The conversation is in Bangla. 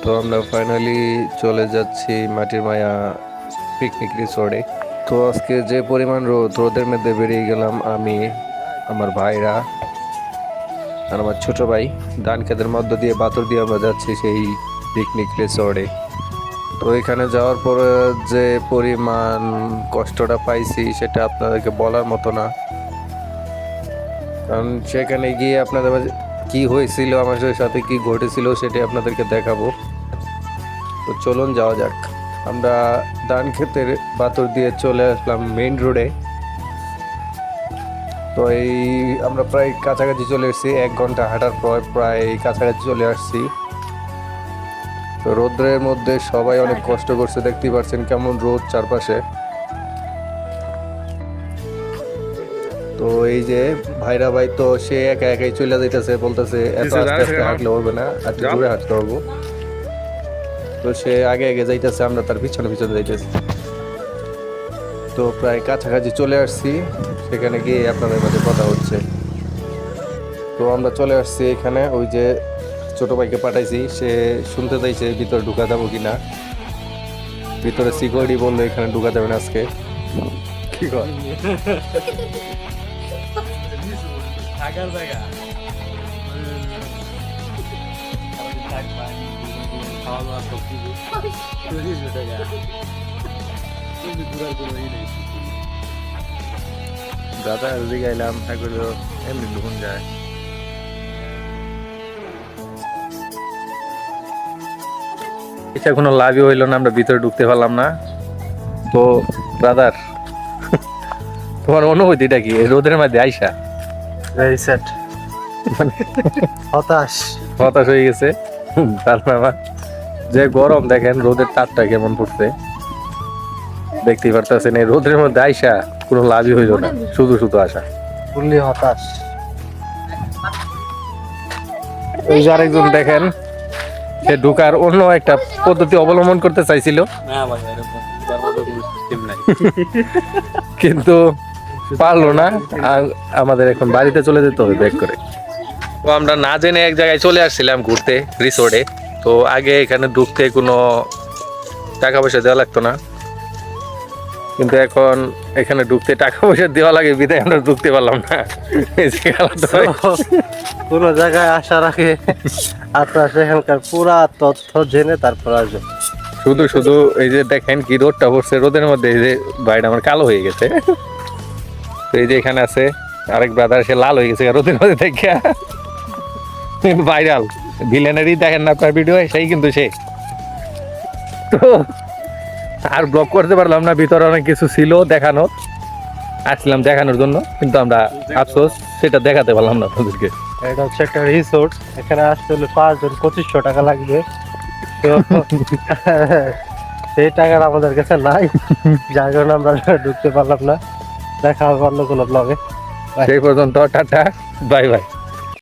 তো আমরা ফাইনালি চলে যাচ্ছি মাটির মায়া পিকনিক রিসোর্টে। তো আজকে যে পরিমাণ রোদের মধ্যে বেরিয়ে গেলাম আমি, আমার ভাইরা আর আমার ছোট ভাই। ধান খেতের মধ্য দিয়ে বাতর দিয়ে আমরা যাচ্ছি সেই পিকনিক রিসোর্টে। তো এখানে যাওয়ার পরে যে পরিমাণ কষ্টটা পাইছি সেটা আপনাদেরকে বলার মতো না, কারণ সেখানে গিয়ে আপনাদের কি হয়েছিল, আমার সাথে কি ঘটেছিল সেটা আপনাদেরকে দেখাবো। তো চলুন যাওয়া যাক। আমরা ধান ক্ষেতের বাতর দিয়ে চলে আসলাম মেইন রোডে। তো এই আমরা প্রায় কাছাকাছি চলে এসেছি, 1 ঘন্টা হাঁটার পর প্রায় কাছাকাছি চলে আসছি। তো রোদ্রের মধ্যে সবাই অনেক কষ্ট করছে, দেখতেই পাচ্ছেন কেমন রোদ চারপাশে। তো এই যে ভাইরা ভাই, তো সে একা একাই চলে যাইতেছে, বলতেছে এত আস্তে আস্তে হাঁটলে হবে না, আর জোরে হাঁটতে হবে। তো সে আগে আগে যাইতেছে, আমরা তার পিছনে পিছনে যাইতেছি। তো প্রায় কাছাকাছি চলে আসছি, সেখানে গিয়ে আপনাদের মাঝে কথা হচ্ছে। তো আমরা চলে আসছি এখানে, ওই যে ছোট ভাইকে পাঠাইছি, সে শুনতে চাইছে ভিতরে ঢুকা যাবো কিনা। ভিতরে সিকিউরিটি বললো এখানে ঢুকা যাবে না আজকে। কি কর থাকার জায়গা খাওয়া দাওয়া সব কিছু দাদা দিকে এলাম, এমনি ঢুকুন যায়। এটা কোনো লাভই হইলো না, আমরা ভিতরে ঢুকতে পারলাম না। তো ব্রাদার, তোমার অনুভূতিটা কি রোদের মধ্যে আইসা? ভেরি স্যাড, হতাশ হয়ে গেছে। তারপর আবার যে গরম, দেখেন রোদের তাপটা কেমন পড়ছে, দেখতেই পারতেছেন। এই রোদের মধ্যে আইসা কোনো লাভই হইল না, শুধু শুধু আসা। ফুললি হতাশ। ওই যে আরেকজন দেখেন, সে ঢুকার অন্য একটা পদ্ধতি অবলম্বন করতে চাইছিল, কিন্তু পারলো না। আমাদের এখন বাড়িতে চলে যেতে হবে ব্যাক করে। তো আমরা না জেনে এক জায়গায় চলে আসছিলাম ঘুরতে, রিসোর্টে। তো আগে এখানে ঢুকতে কোনো টাকা পয়সা দেওয়া লাগতো না, কিন্তু এখন এখানে ঢুকতে টাকা পয়সা দেওয়া লাগে, বিদায় আমরা ঢুকতে পারলাম না। কোনো জায়গায় আসার আগে আপনার সেখানকার পুরা তথ্য জেনে তারপর আসবে। শুধু শুধু এই যে দেখেন কি রোদটা পড়ছে, রোদের মধ্যে এই যে বাইরে আমার কালো হয়ে গেছে। তো এই যে এখানে আছে আরেক ব্রাদার, সে লাল হয়ে গেছে রোদের মধ্যে দেখে, ভাইরাল ভিলেনারই দেখেন না আপনার ভিডিও, সেই কিন্তু সে। তো আর ব্লগ করতে পারলাম না, ভিতরে অনেক কিছু ছিল দেখানো, আসলাম দেখানোর জন্য, কিন্তু আমরা আফসোস সেটা দেখাতে পারলাম না আপনাদেরকে। এটা হচ্ছে একটা রিসোর্ট, এখানে আসতে হলে 5 জন 2500 টাকা লাগবে। তো সেই টাকাটা আমাদের কাছে নাই, যার কারণে আমরা ঢুকতে পারলাম না। দেখা হবে অন্য কোনো ব্লগে। সেই পর্যন্ত টাটা, বাই বাই।